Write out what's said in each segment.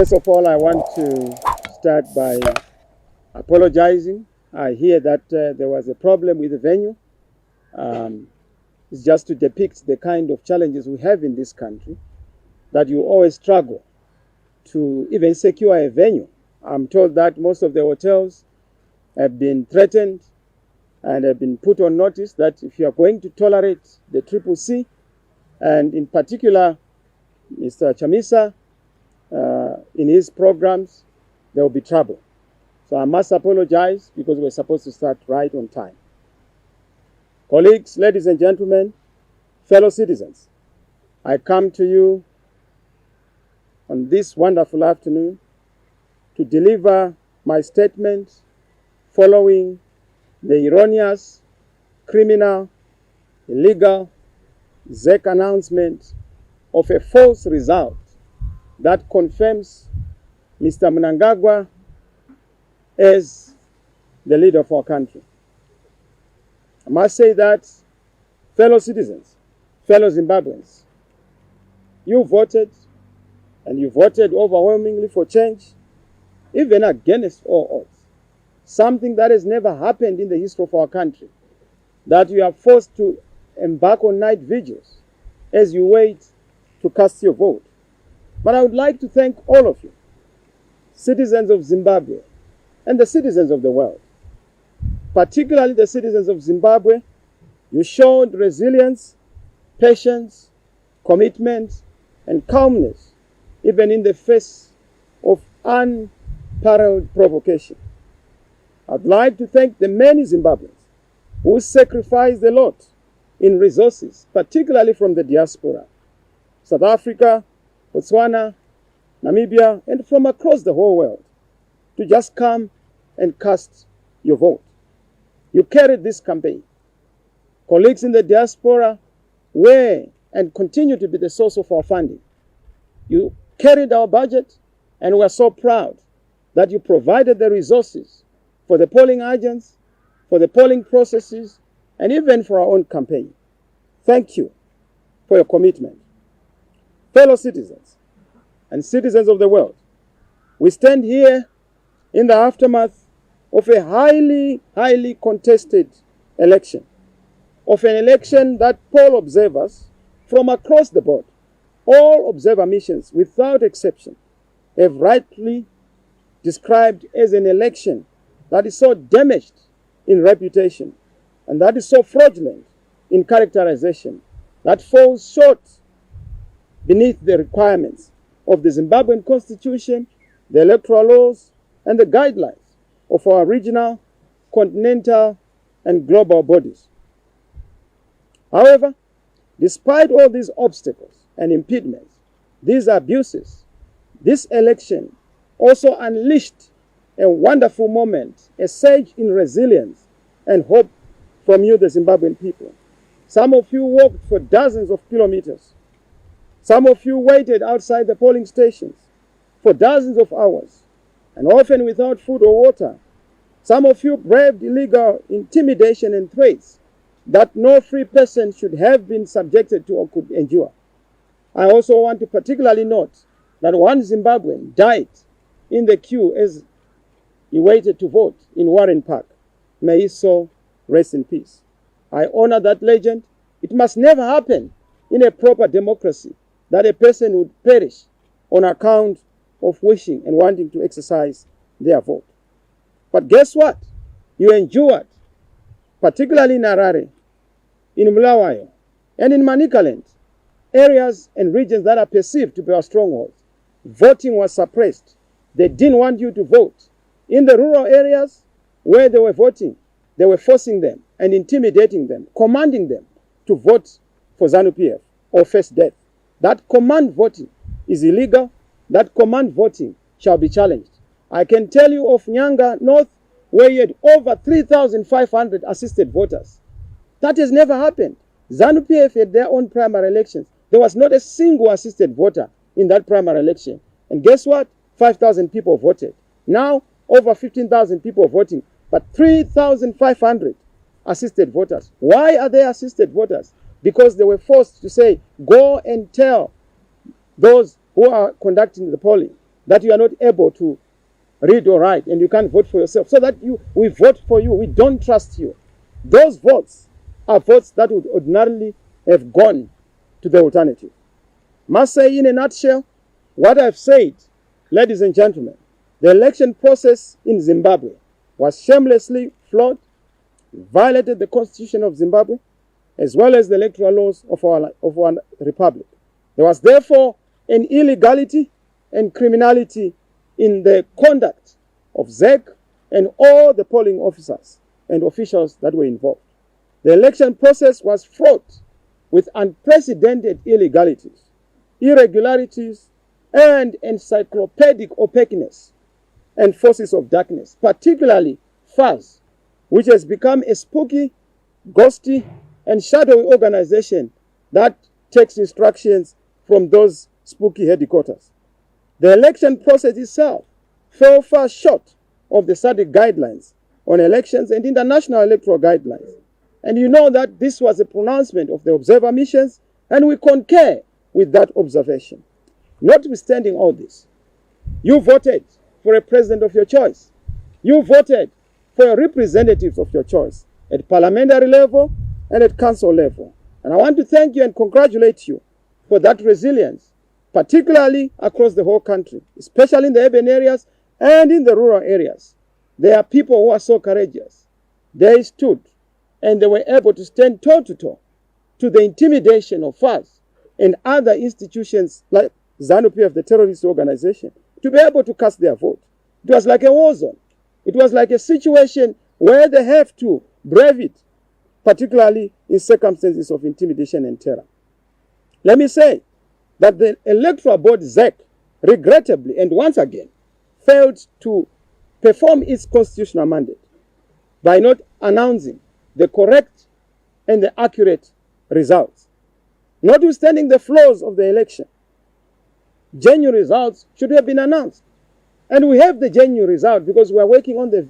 First of all, I want to start by apologizing. I hear that there was a problem with the venue. It's just to depict the kind of challenges we have in this country, that you always struggle to even secure a venue. I'm told that most of the hotels have been threatened and have been put on notice that if you are going to tolerate the CCC, and in particular Mr. Chamisa, in his programs, there will be trouble. So I must apologize because we're supposed to start right on time. Colleagues, ladies and gentlemen, fellow citizens, I come to you on this wonderful afternoon to deliver my statement following the erroneous, criminal, illegal ZEC announcement of a false result that confirms Mr. Mnangagwa as the leader of our country. I must say that, fellow citizens, fellow Zimbabweans, you voted, and you voted overwhelmingly for change, even against all odds. Something that has never happened in the history of our country, that you are forced to embark on night vigils as you wait to cast your vote. But I would like to thank all of you, citizens of Zimbabwe and the citizens of the world, particularly the citizens of Zimbabwe. You showed resilience, patience, commitment, and calmness, even in the face of unparalleled provocation. I'd like to thank the many Zimbabweans who sacrificed a lot in resources, particularly from the diaspora, South Africa, Botswana, Namibia, and from across the whole world, to just come and cast your vote. You carried this campaign. Colleagues in the diaspora were and continue to be the source of our funding. You carried our budget, and we're so proud that you provided the resources for the polling agents, for the polling processes, and even for our own campaign. Thank you for your commitment. Fellow citizens and citizens of the world, we stand here in the aftermath of a highly contested election, of an election that poll observers from across the board, all observer missions without exception, have rightly described as an election that is so damaged in reputation and that is so fraudulent in characterization, that falls short beneath the requirements of the Zimbabwean Constitution, the electoral laws, and the guidelines of our regional, continental, and global bodies. However, despite all these obstacles and impediments, these abuses, this election also unleashed a wonderful moment, a surge in resilience and hope from you, the Zimbabwean people. Some of you walked for dozens of kilometers. Some of you waited outside the polling stations for dozens of hours, and often without food or water. Some of you braved illegal intimidation and threats that no free person should have been subjected to or could endure. I also want to particularly note that one Zimbabwean died in the queue as he waited to vote in Warren Park. May his soul rest in peace. I honor that legend. It must never happen in a proper democracy that a person would perish on account of wishing and wanting to exercise their vote. But guess what? You endured, particularly in Harare, in Bulawayo, and in Manicaland, areas and regions that are perceived to be our strongholds. Voting was suppressed. They didn't want you to vote. In the rural areas where they were voting, they were forcing them and intimidating them, commanding them to vote for ZANU-PF or face death. That command voting is illegal. That command voting shall be challenged. I can tell you of Nyanga North, where you had over 3,500 assisted voters. That has never happened. ZANU-PF had their own primary elections. There was not a single assisted voter in that primary election. And guess what? 5,000 people voted. Now, over 15,000 people voting, but 3,500 assisted voters. Why are they assisted voters? Because they were forced to say, go and tell those who are conducting the polling that you are not able to read or write and you can't vote for yourself, so that we vote for you. We don't trust you. Those votes are votes that would ordinarily have gone to the alternative. Must say in a nutshell, what I've said, ladies and gentlemen, the election process in Zimbabwe was shamelessly flawed, violated the constitution of Zimbabwe, as well as the electoral laws of our republic. There was therefore an illegality and criminality in the conduct of ZEC and all the polling officers and officials that were involved. The election process was fraught with unprecedented illegalities, irregularities, and encyclopedic opaqueness and forces of darkness, particularly FAS, which has become a spooky, ghosty, and shadowy organization that takes instructions from those spooky headquarters. The election process itself fell far short of the SADC guidelines on elections and international electoral guidelines. And you know that this was a pronouncement of the observer missions, and we concur with that observation. Notwithstanding all this, you voted for a president of your choice. You voted for representatives of your choice at parliamentary level and at council level. And I want to thank you and congratulate you for that resilience, particularly across the whole country, especially in the urban areas and in the rural areas. There are people who are so courageous. They stood and they were able to stand toe-to-toe to the intimidation of FAS and other institutions like ZANU-PF, the terrorist organization, to be able to cast their vote. It was like a war zone. It was like a situation where they have to brave it, particularly in circumstances of intimidation and terror. Let me say that the Electoral Board, ZEC, regrettably and once again failed to perform its constitutional mandate by not announcing the correct and the accurate results. Notwithstanding the flaws of the election, genuine results should have been announced. And we have the genuine result because we are working on the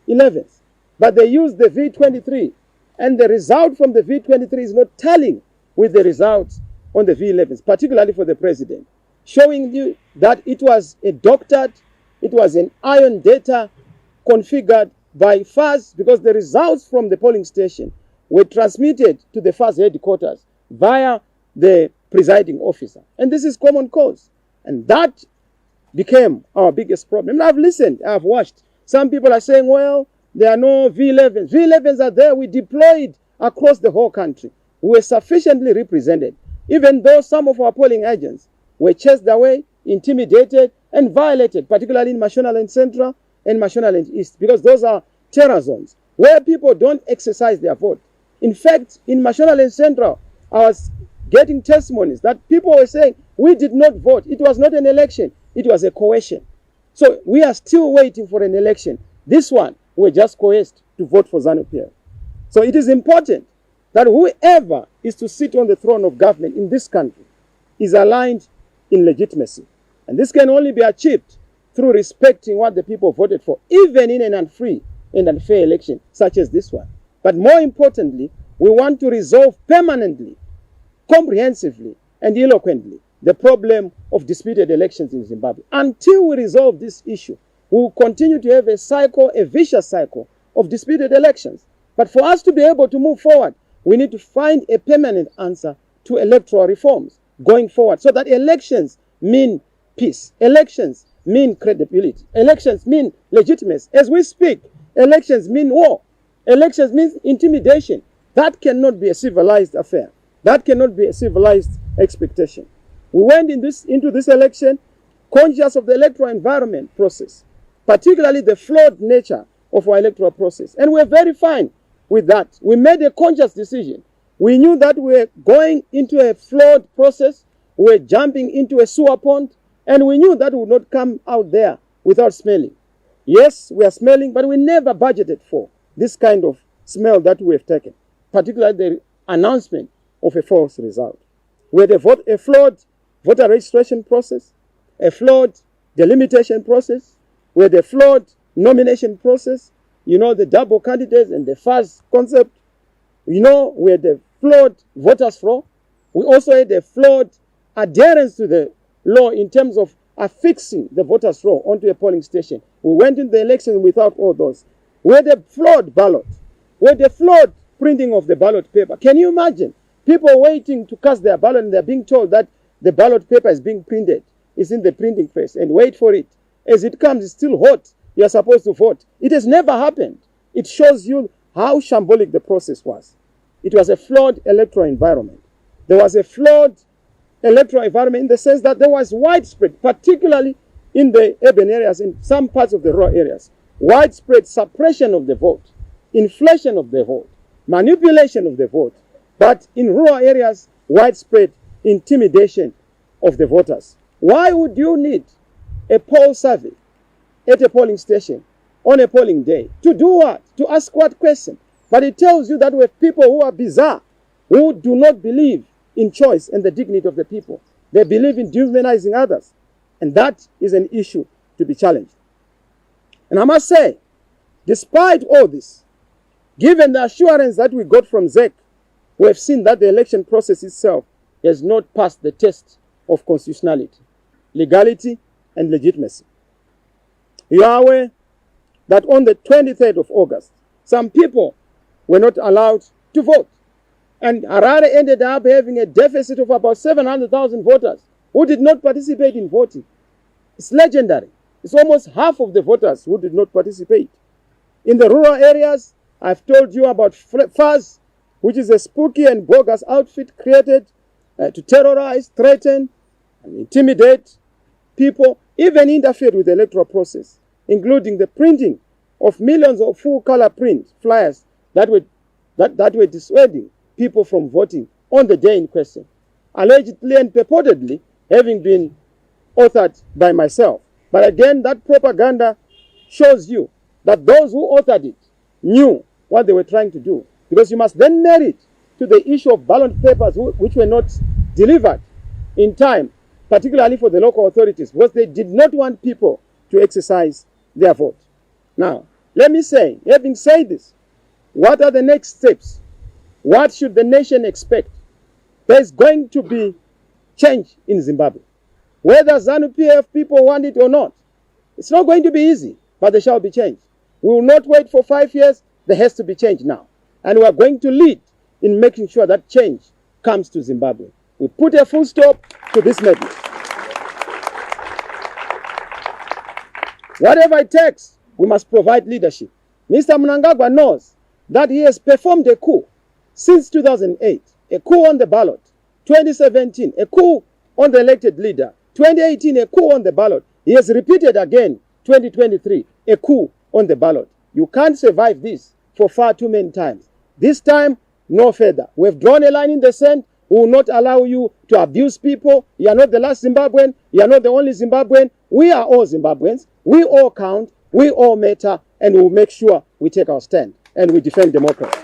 V11s. But they used the V23. And the result from the V23 is not tallying with the results on the V11s, particularly for the president, showing you that it was a doctored, it was an iron data configured by FAS, because the results from the polling station were transmitted to the FAS headquarters via the presiding officer. And this is common cause. And that became our biggest problem. And I've listened, I've watched. Some people are saying, well, there are no V11s. V11s are there. We deployed across the whole country. We were sufficiently represented, even though some of our polling agents were chased away, intimidated, and violated, particularly in Mashonaland Central and Mashonaland East, because those are terror zones where people don't exercise their vote. In fact, in Mashonaland Central, I was getting testimonies that people were saying, we did not vote. It was not an election. It was a coercion. So we are still waiting for an election. This one, we're just coerced to vote for ZANU-PF. So it is important that whoever is to sit on the throne of government in this country is aligned in legitimacy. And this can only be achieved through respecting what the people voted for, even in an unfree and unfair election such as this one. But more importantly, we want to resolve permanently, comprehensively, and eloquently the problem of disputed elections in Zimbabwe. Until we resolve this issue, we will continue to have a vicious cycle of disputed elections. But for us to be able to move forward, we need to find a permanent answer to electoral reforms going forward, so that elections mean peace. Elections mean credibility. Elections mean legitimacy. As we speak, elections mean war. Elections mean intimidation. That cannot be a civilized affair. That cannot be a civilized expectation. We went into this election conscious of the electoral environment process, particularly the flawed nature of our electoral process. And we're very fine with that. We made a conscious decision. We knew that we were going into a flawed process. We were jumping into a sewer pond. And we knew that we would not come out there without smelling. Yes, we are smelling, but we never budgeted for this kind of smell that we have taken, particularly the announcement of a false result. We had a flawed voter registration process, a flawed delimitation process, we had a flawed nomination process, the double candidates and the FAS concept. We had a flawed voters' flow. We also had a flawed adherence to the law in terms of affixing the voter's roll onto a polling station. We went into the election without all those. We had a flawed ballot. We had a flawed printing of the ballot paper. Can you imagine? People waiting to cast their ballot and they're being told that the ballot paper is being printed. It's in the printing press and wait for it. As it comes, it's still hot. You're supposed to vote. It has never happened. It shows you how shambolic the process was. It was a flawed electoral environment. There was a flawed electoral environment in the sense that there was widespread, particularly in the urban areas, in some parts of the rural areas, widespread suppression of the vote, inflation of the vote, manipulation of the vote, but in rural areas, widespread intimidation of the voters. Why would you need a poll survey at a polling station on a polling day? To do what? To ask what question? But it tells you that we have people who are bizarre, who do not believe in choice and the dignity of the people. They believe in dehumanizing others. And that is an issue to be challenged. And I must say, despite all this, given the assurance that we got from ZEC, we have seen that the election process itself has not passed the test of constitutionality, legality, and legitimacy. You are aware that on the 23rd of August, some people were not allowed to vote. And Harare ended up having a deficit of about 700,000 voters who did not participate in voting. It's legendary. It's almost half of the voters who did not participate. In the rural areas, I've told you about FAS, which is a spooky and bogus outfit created to terrorize, threaten, and intimidate people, even interfered with the electoral process, including the printing of millions of full-color print flyers that were dissuading people from voting on the day in question, allegedly and purportedly having been authored by myself. But again, that propaganda shows you that those who authored it knew what they were trying to do. Because you must then narrow it to the issue of ballot papers which were not delivered in time, particularly for the local authorities, because they did not want people to exercise their vote. Now, let me say, having said this, what are the next steps? What should the nation expect? There's going to be change in Zimbabwe. Whether ZANU-PF people want it or not, it's not going to be easy, but there shall be change. We will not wait for 5 years. There has to be change now. And we are going to lead in making sure that change comes to Zimbabwe. We put a full stop to this madness. Whatever it takes, we must provide leadership. Mr. Mnangagwa knows that he has performed a coup since 2008, a coup on the ballot, 2017, a coup on the elected leader, 2018, a coup on the ballot. He has repeated again, 2023, a coup on the ballot. You can't survive this for far too many times. This time, no further. We've drawn a line in the sand. We will not allow you to abuse people. You are not the last Zimbabwean. You are not the only Zimbabwean. We are all Zimbabweans. We all count. We all matter. And we will make sure we take our stand and we defend democracy.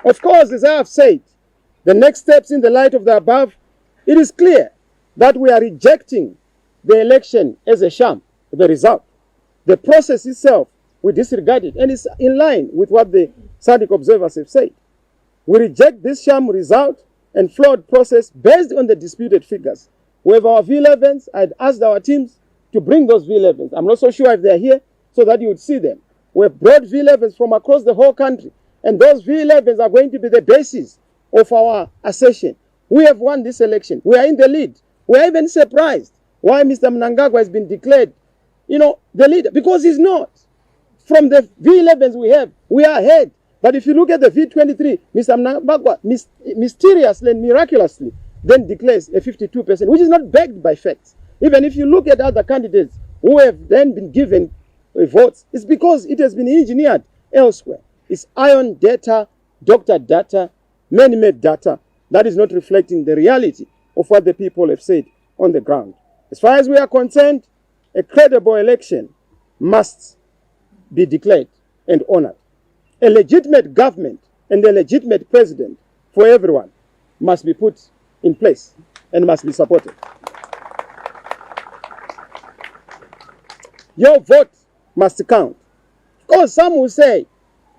Of course, as I have said, the next steps in the light of the above, it is clear that we are rejecting the election as a sham, the result. The process itself, we disregard it, and it's in line with what the SADC observers have said. We reject this sham result and flawed process based on the disputed figures. We have our V11s. I'd asked our teams to bring those V11s. I'm not so sure if they're here so that you would see them. We have brought V11s from across the whole country, and those V11s are going to be the basis of our assertion. We have won this election. We are in the lead. We are even surprised why Mr. Mnangagwa has been declared, the leader, because he's not. From the V11s we have, we are ahead. But if you look at the V23, Mr. Mnangagwa mysteriously and miraculously then declares a 52%, which is not backed by facts. Even if you look at other candidates who have then been given votes, it's because it has been engineered elsewhere. It's iron data, doctored data, man-made data that is not reflecting the reality of what the people have said on the ground. As far as we are concerned, a credible election must be declared and honored. A legitimate government and a legitimate president for everyone must be put in place and must be supported. Your vote must count. Of course, some will say,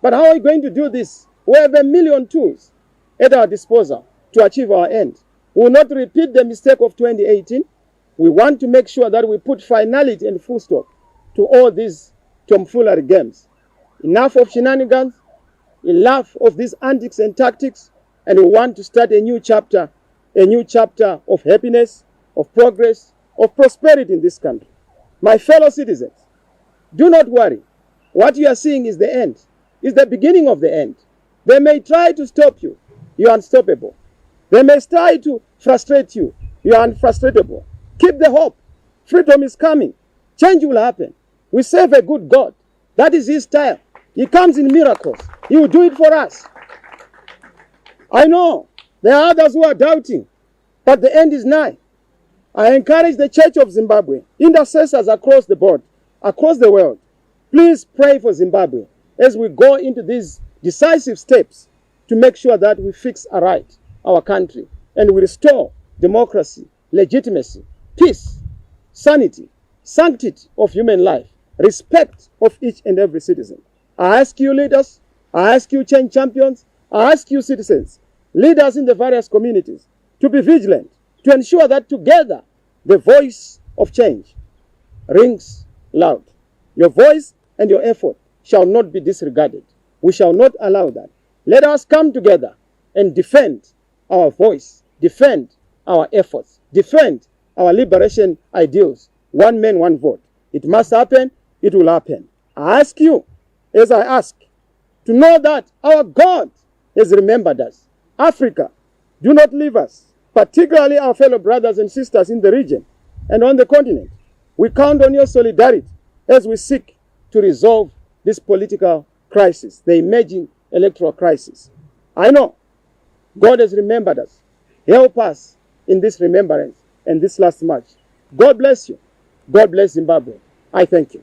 but how are we going to do this? We have 1 million tools at our disposal to achieve our end. We will not repeat the mistake of 2018. We want to make sure that we put finality and full stop to all these tomfoolery games. Enough of shenanigans, enough of these antics and tactics, and we want to start a new chapter of happiness, of progress, of prosperity in this country. My fellow citizens, do not worry. What you are seeing is the end, is the beginning of the end. They may try to stop you. You are unstoppable. They may try to frustrate you. You are unfrustratable. Keep the hope. Freedom is coming. Change will happen. We serve a good God. That is his style. He comes in miracles. He will do it for us. I know there are others who are doubting, but the end is nigh. I encourage the Church of Zimbabwe, intercessors across the board, across the world, please pray for Zimbabwe as we go into these decisive steps to make sure that we fix aright our country and we restore democracy, legitimacy, peace, sanity, sanctity of human life, respect of each and every citizen. I ask you leaders, I ask you change champions, I ask you citizens, leaders in the various communities, to be vigilant, to ensure that together the voice of change rings loud. Your voice and your effort shall not be disregarded. We shall not allow that. Let us come together and defend our voice, defend our efforts, defend our liberation ideals. One man, one vote. It must happen. It will happen. I ask you, as I ask, to know that our God has remembered us. Africa, do not leave us, particularly our fellow brothers and sisters in the region and on the continent. We count on your solidarity as we seek to resolve this political crisis, the emerging electoral crisis. I know God has remembered us. Help us in this remembrance and this last march. God bless you. God bless Zimbabwe. I thank you.